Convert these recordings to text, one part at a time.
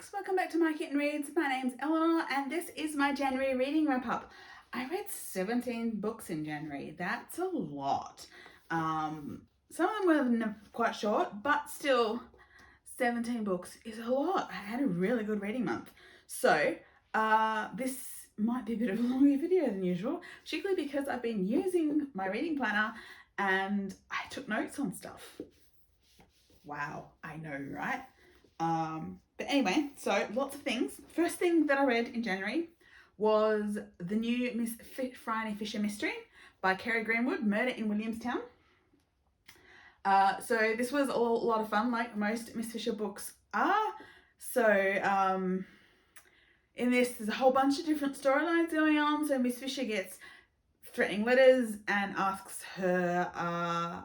folks, welcome back to My Kitten Reads. My name's Eleanor and this is my January reading wrap up. I read 17 books in January. That's a lot. Some of them were quite short, but still 17 books is a lot. I had a really good reading month. So this might be a bit of a longer video than usual, particularly because I've been using my reading planner and I took notes on stuff. Wow, I know, right? But anyway, so lots of things. First thing that I read in January was the new Miss Phryne Fisher mystery by Kerry Greenwood, Murder in Williamstown. So this was a lot of fun, like most Miss Fisher books are. So in this, there's a whole bunch of different storylines going on. So Miss Fisher gets threatening letters and asks her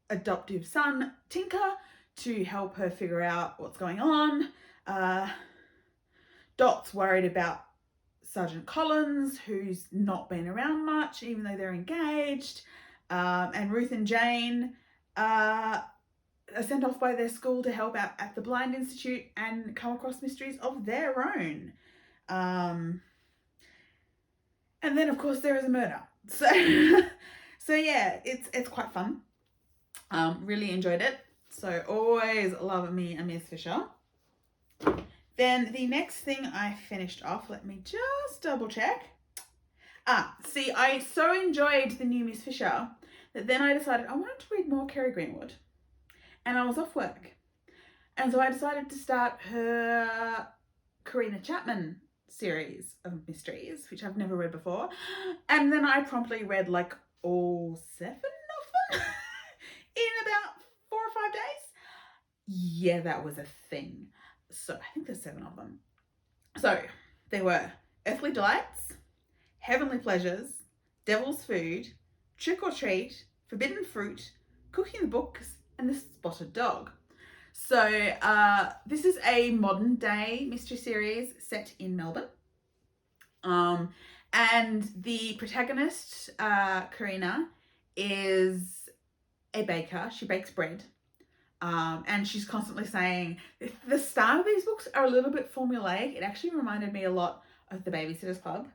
adoptive son, Tinker, to help her figure out what's going on. Dot's worried about Sergeant Collins, who's not been around much, even though they're engaged. And Ruth and Jane are sent off by their school to help out at the Blind Institute and come across mysteries of their own. And then, of course, there is a murder. So, so yeah, it's quite fun. Really enjoyed it. So always love me a Miss Fisher. Then the next thing I finished off, let me just double check. See, I so enjoyed the new Miss Fisher that then I decided I wanted to read more Kerry Greenwood. And I was off work. And so I decided to start her Karina Chapman series of mysteries, which I've never read before. And then I promptly read like all 7 of them in about 4 or 5 days. Yeah, that was a thing. So I think there's 7 of them. So they were Earthly Delights, Heavenly Pleasures, Devil's Food, Trick or Treat, Forbidden Fruit, Cooking the Books, and The Spotted Dog. So this is a modern day mystery series set in Melbourne. And the protagonist, Karina, is a baker. She bakes bread. And she's constantly saying, the start of these books are a little bit formulaic. It actually reminded me a lot of The Babysitter's Club.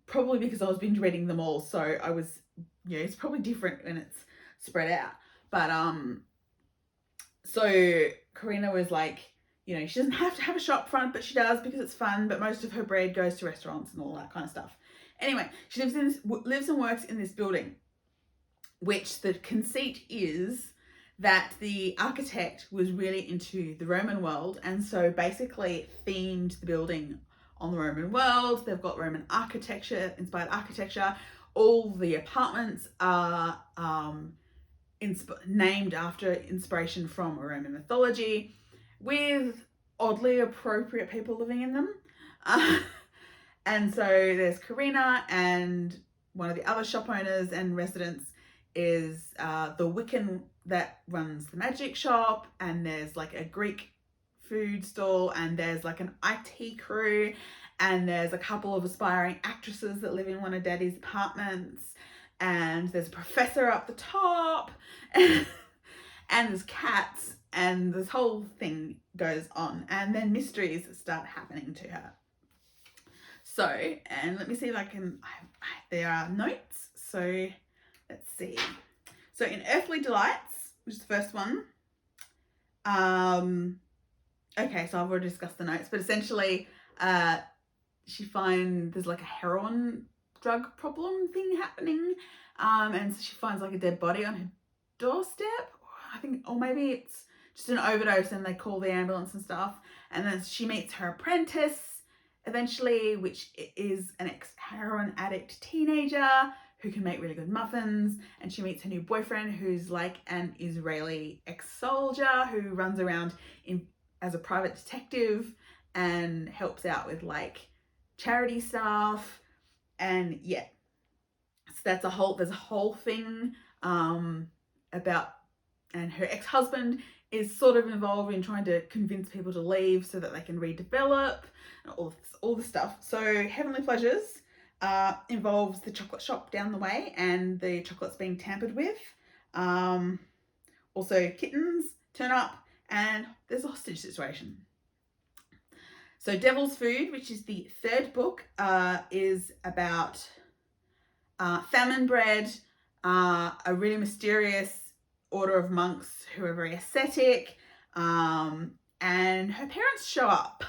Probably because I was binge reading them all. So I was, it's probably different when it's spread out. But, so Karina was like, she doesn't have to have a shop front, but she does because it's fun. But most of her bread goes to restaurants and all that kind of stuff. Anyway, she lives and works in this building, which the conceit is that the architect was really into the Roman world and so basically themed the building on the Roman world. They've got Roman architecture, inspired architecture. All the apartments are named after inspiration from Roman mythology, with oddly appropriate people living in them. And so there's Karina, and one of the other shop owners and residents is the Wiccan that runs the magic shop, and there's like a Greek food stall, and there's like an IT crew, and there's a couple of aspiring actresses that live in one of Daddy's apartments, and there's a professor up the top, and there's cats, and this whole thing goes on, and then mysteries start happening to her. So, and let me see if I can, there are notes, so let's see. So in Earthly Delights, which is the first one, okay, so I've already discussed the notes, but essentially she finds there's like a heroin drug problem thing happening, and so she finds like a dead body on her doorstep, I think, or maybe it's just an overdose and they call the ambulance and stuff, and then she meets her apprentice eventually, which is an ex-heroin addict teenager who can make really good muffins, and she meets her new boyfriend who's like an Israeli ex-soldier who runs around as a private detective and helps out with like charity stuff, and yeah, so there's a whole thing about, and her ex-husband is sort of involved in trying to convince people to leave so that they can redevelop and all this stuff. So Heavenly Pleasures involves the chocolate shop down the way and the chocolates being tampered with. Also kittens, turn up and there's a hostage situation. So Devil's Food, which is the third book, is about famine bread, a really mysterious order of monks who are very ascetic, and her parents show up,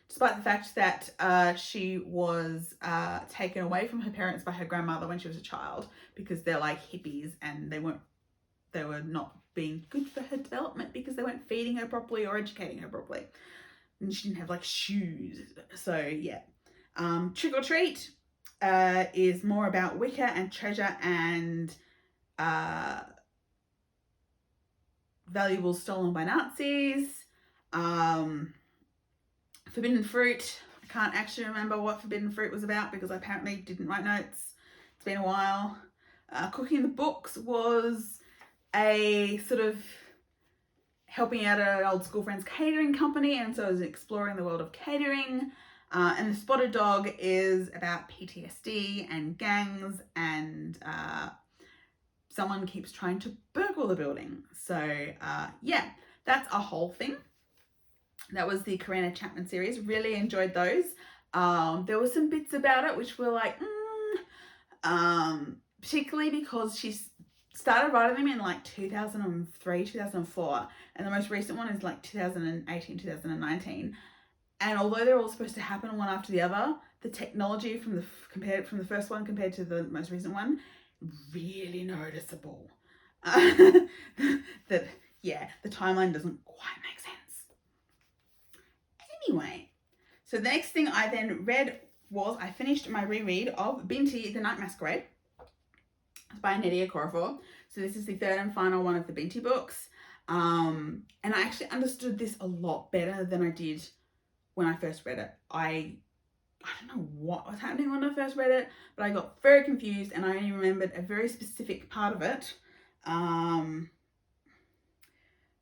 despite the fact that she was taken away from her parents by her grandmother when she was a child, because they're like hippies and they were not being good for her development because they weren't feeding her properly or educating her properly. And she didn't have like shoes. So yeah. Trick or Treat is more about Wicca and treasure and valuables stolen by Nazis. Forbidden Fruit, I can't actually remember what Forbidden Fruit was about because I apparently didn't write notes. It's been a while. Cooking the Books was a sort of helping out an old school friend's catering company, and so I was exploring the world of catering. And The Spotted Dog is about PTSD and gangs, and someone keeps trying to burgle the building. So yeah, that's a whole thing. That was the Karina Chapman series. Really enjoyed those. There were some bits about it which were like, particularly because she's started writing them in like 2003, 2004, and the most recent one is like 2018, 2019. And although they're all supposed to happen one after the other, the technology from the first one compared to the most recent one, really noticeable. That yeah, the timeline doesn't quite make sense. Anyway, so the next thing I then read was I finished my reread of Binti, The Night Masquerade by Nydia Okorafor. So this is the third and final one of the Binti books. And I actually understood this a lot better than I did when I first read it. I don't know what was happening when I first read it, but I got very confused and I only remembered a very specific part of it.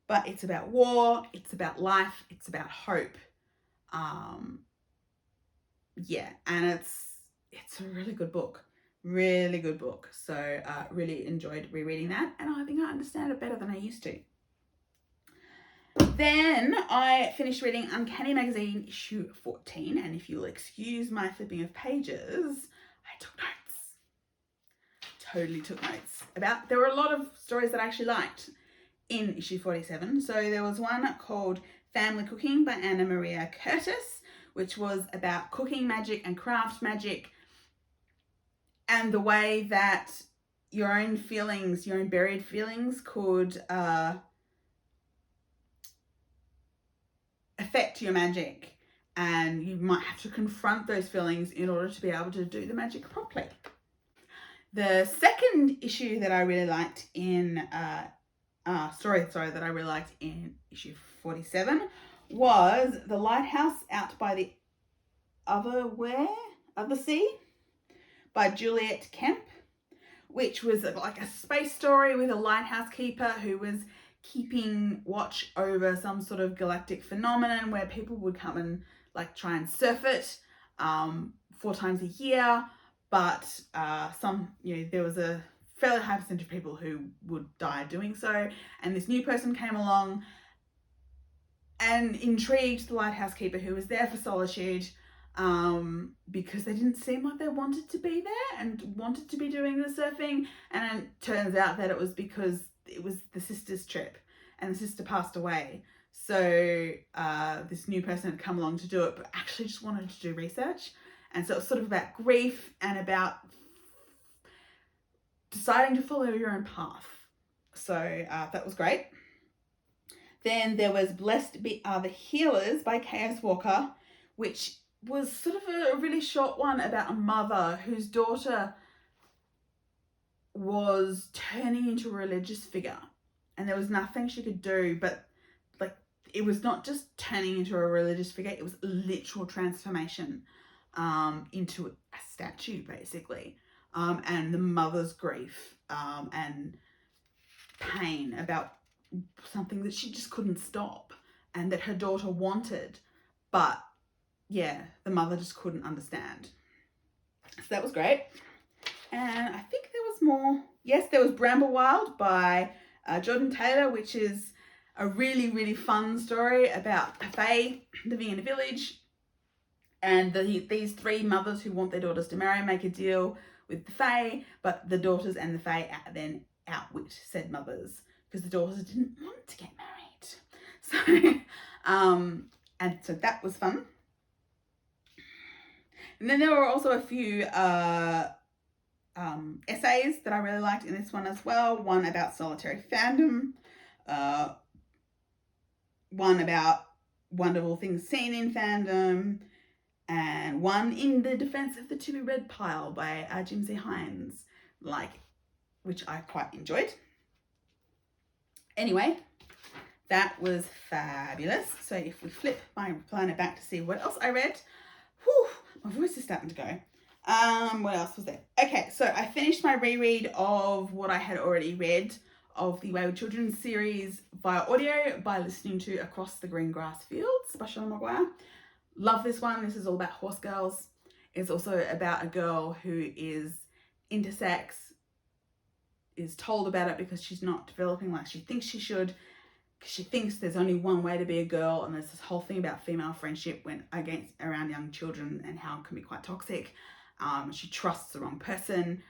But it's about war, it's about life, it's about hope. Yeah, and it's a really good book. Really good book. So really enjoyed rereading that, and I think I understand it better than I used to. Then I finished reading Uncanny Magazine issue 14, and if you'll excuse my flipping of pages, I took notes. Totally took notes. There were a lot of stories that I actually liked in issue 47. So there was one called Family Cooking by Anna Maria Curtis, which was about cooking magic and craft magic, and the way that your own feelings, your own buried feelings could affect your magic, and you might have to confront those feelings in order to be able to do the magic properly. The second issue that I really liked in story that I really liked in issue 47 was The Lighthouse Out by the Other Sea by Juliet Kemp, which was like a space story with a lighthouse keeper who was keeping watch over some sort of galactic phenomenon where people would come and like try and surf it 4 times a year, but there was a fairly high percentage of people who would die doing so, and this new person came along and intrigued the lighthouse keeper, who was there for solitude, because they didn't seem like they wanted to be there and wanted to be doing the surfing. And it turns out that it was because it was the sister's trip and the sister passed away. So this new person had come along to do it, but actually just wanted to do research. And so it was sort of about grief and about deciding to follow your own path. So that was great. Then there was Blessed Are the Healers by K.S. Walker, which was sort of a really short one about a mother whose daughter was turning into a religious figure, and there was nothing she could do, but like it was not just turning into a religious figure, it was literal transformation into a statue basically, and the mother's grief and pain about something that she just couldn't stop and that her daughter wanted, but yeah, the mother just couldn't understand. So that was great. And I think there was more. Yes, there was Bramblewild by Jordan Taylor, which is a really, really fun story about a fae living in a village, and these three mothers who want their daughters to marry make a deal with the fae, but the daughters and the fae then outwit said mothers because the daughters didn't want to get married. So, and so that was fun. And then there were also a few essays that I really liked in this one as well. One about solitary fandom, one about wonderful things seen in fandom, and one in the defense of the to be read pile by Jim C. Hines, which I quite enjoyed. Anyway, that was fabulous. So if we flip my planner back to see what else I read, whew, my voice is starting to go. What else was there? Okay, so I finished my reread of what I had already read of the Wayward Children series via audio by listening to Across the Green Grass Fields by Sean Maguire. Love this one. This is all about horse girls. It's also about a girl who is intersex, is told about it because she's not developing like she thinks she should, because she thinks there's only one way to be a girl, and there's this whole thing about female friendship around young children and how it can be quite toxic. She trusts the wrong person,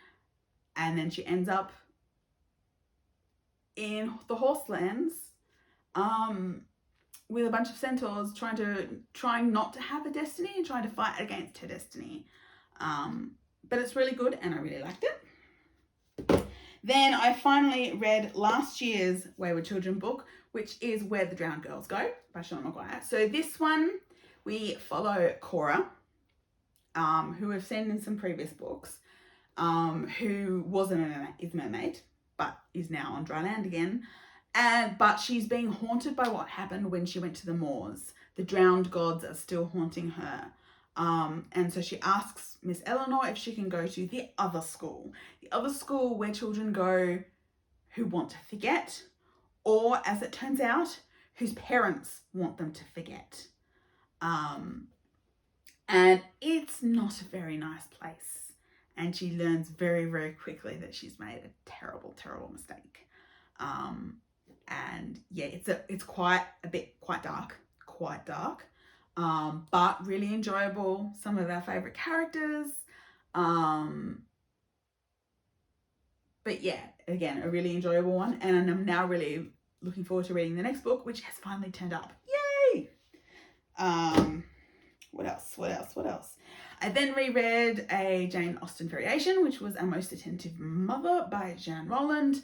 and then she ends up in the Horselands with a bunch of centaurs trying not to have a destiny and trying to fight against her destiny. But it's really good and I really liked it. Then I finally read last year's Wayward Children book, which is Where the Drowned Girls Go by Sean Maguire. So this one, we follow Cora, who we've seen in some previous books, who is a mermaid, but is now on dry land again. But she's being haunted by what happened when she went to the moors. The drowned gods are still haunting her. And so she asks Miss Eleanor if she can go to the other school where children go who want to forget, or as it turns out, whose parents want them to forget. And it's not a very nice place. And she learns very, very quickly that she's made a terrible, terrible mistake. And yeah, it's quite dark, but really enjoyable. Some of our favorite characters. But yeah, again, a really enjoyable one. And I'm now really looking forward to reading the next book, which has finally turned up. Yay! What else? I then reread a Jane Austen variation, which was A Most Attentive Mother by Jean Roland.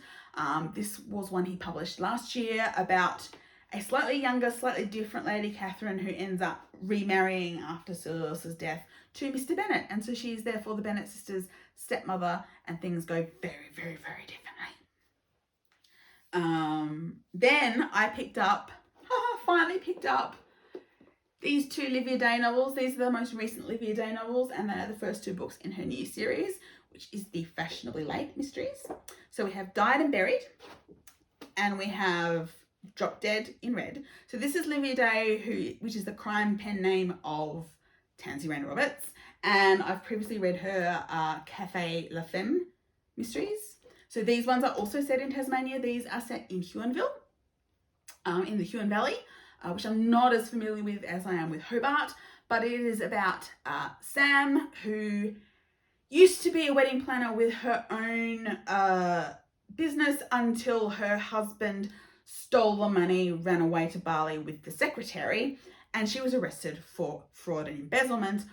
This was one he published last year about a slightly younger, slightly different lady, Catherine, who ends up remarrying after Sir Lewis's death to Mr. Bennet. And so she's therefore the Bennet sisters' stepmother, and things go very, very, very differently. Then I finally picked up these two Livia Day novels. These are the most recent Livia Day novels, and they are the first two books in her new series, which is the Fashionably Late Mysteries. So we have Died and Buried, and we have Drop Dead in red. So this is Livia Day, which is the crime pen name of Tansy Rayner Roberts, and I've previously read her Café La Femme mysteries. So these ones are also set in Tasmania. These are set in Huonville, in the Huon Valley, which I'm not as familiar with as I am with Hobart, but it is about Sam, who used to be a wedding planner with her own business until her husband stole the money, ran away to Bali with the secretary, and she was arrested for fraud and embezzlement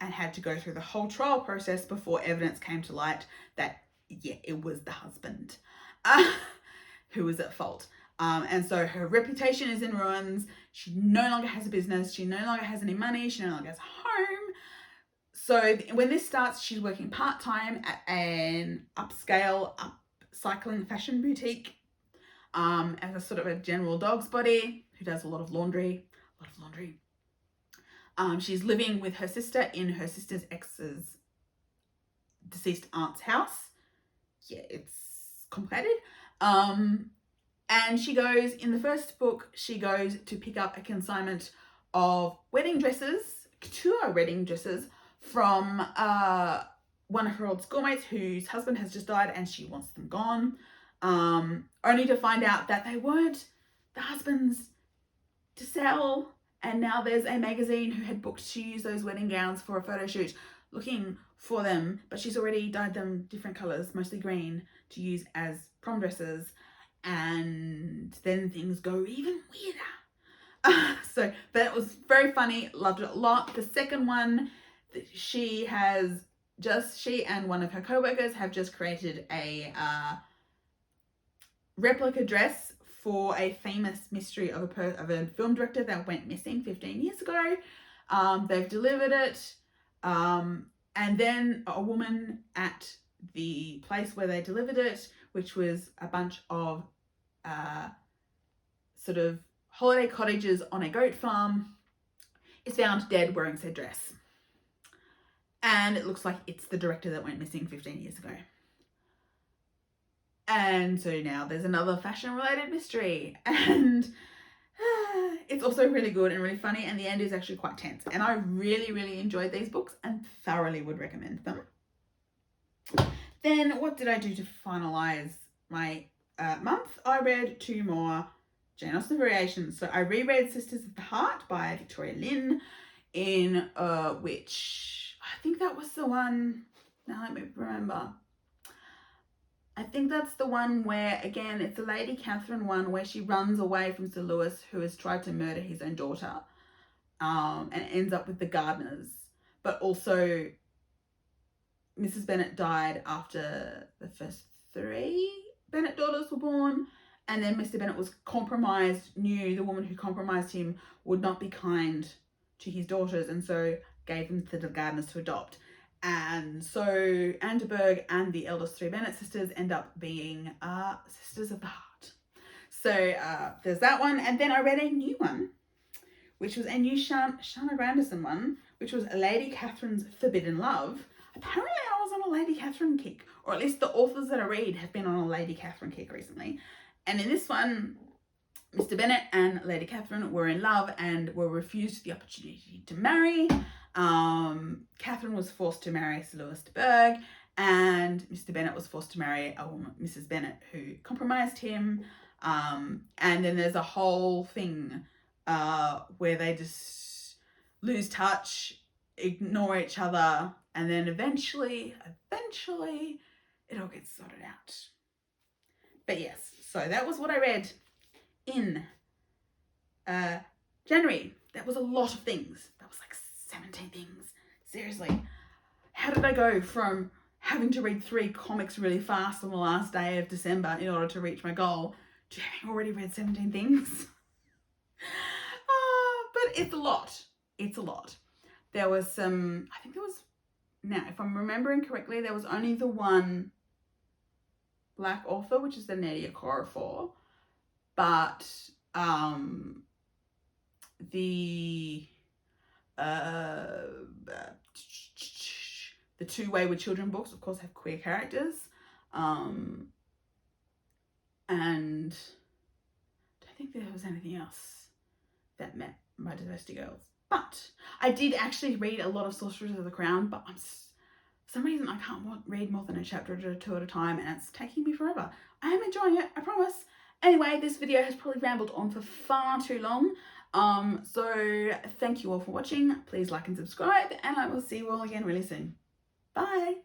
and had to go through the whole trial process before evidence came to light that, yeah, it was the husband who was at fault. And so her reputation is in ruins. She no longer has a business. She no longer has any money. She no longer has a home. So when this starts, she's working part-time at an upscale, upcycling fashion boutique as a sort of a general dog's body who does a lot of laundry. She's living with her sister in her sister's ex's deceased aunt's house. Yeah, it's complicated. And she goes, in the first book, she goes to pick up a consignment of wedding dresses, couture wedding dresses, from one of her old schoolmates whose husband has just died and she wants them gone. Only to find out that they weren't the husbands to sell, and now there's a magazine who had booked to use those wedding gowns for a photo shoot looking for them, but she's already dyed them different colours, mostly green, to use as prom dresses, and then things go even weirder. So that was very funny, loved it a lot. The second one, she and one of her co-workers have just created a replica dress for a famous mystery of a film director that went missing 15 years ago. They've delivered it, and then a woman at the place where they delivered it, which was a bunch of sort of holiday cottages on a goat farm, is found dead wearing said dress. And it looks like it's the director that went missing 15 years ago. And so now there's another fashion related mystery, and it's also really good and really funny, and the end is actually quite tense, and I really enjoyed these books and thoroughly would recommend them. Then what did I do to finalize my month? I read 2 more Jane Austen variations. So I reread Sisters of the Heart by Victoria Lynn, in which I think that was the one, now let me remember, I think that's the one where, again, it's a Lady Catherine one where she runs away from Sir Lewis, who has tried to murder his own daughter, and ends up with the Gardners. But also, Mrs. Bennet died after the first 3 Bennet daughters were born, and then Mr. Bennet was compromised, knew the woman who compromised him would not be kind to his daughters, and so gave them to the Gardners to adopt. And so Anne de Bourgh and the eldest 3 Bennet sisters end up being Sisters of the Heart. So there's that one. And then I read a new one, which was a new Shana Grandison one, which was Lady Catherine's Forbidden Love. Apparently I was on a Lady Catherine kick, or at least the authors that I read have been on a Lady Catherine kick recently. And in this one, Mr. Bennet and Lady Catherine were in love and were refused the opportunity to marry. Catherine was forced to marry Sir Lewis de Bourgh, and Mr. Bennet was forced to marry a woman, Mrs. Bennet, who compromised him. And then there's a whole thing where they just lose touch, ignore each other, and then eventually it all gets sorted out. But yes, so that was what I read in January. That was a lot of things. That was like 17 things. Seriously, how did I go from having to read 3 comics really fast on the last day of December in order to reach my goal to having already read 17 things? But it's a lot. It's a lot. There was some, I think there was, now if I'm remembering correctly, there was only the one Black author, which is the Nadia Okorafor, but the 2 Wayward Children books, of course, have queer characters, and I don't think there was anything else that met my diversity girls. But I did actually read a lot of Sorcerers of the Crown, but for some reason I can't read more than a chapter or 2 at a time, and it's taking me forever. I am enjoying it, I promise. Anyway, this video has probably rambled on for far too long. So thank you all for watching. Please like and subscribe, and I will see you all again really soon. Bye.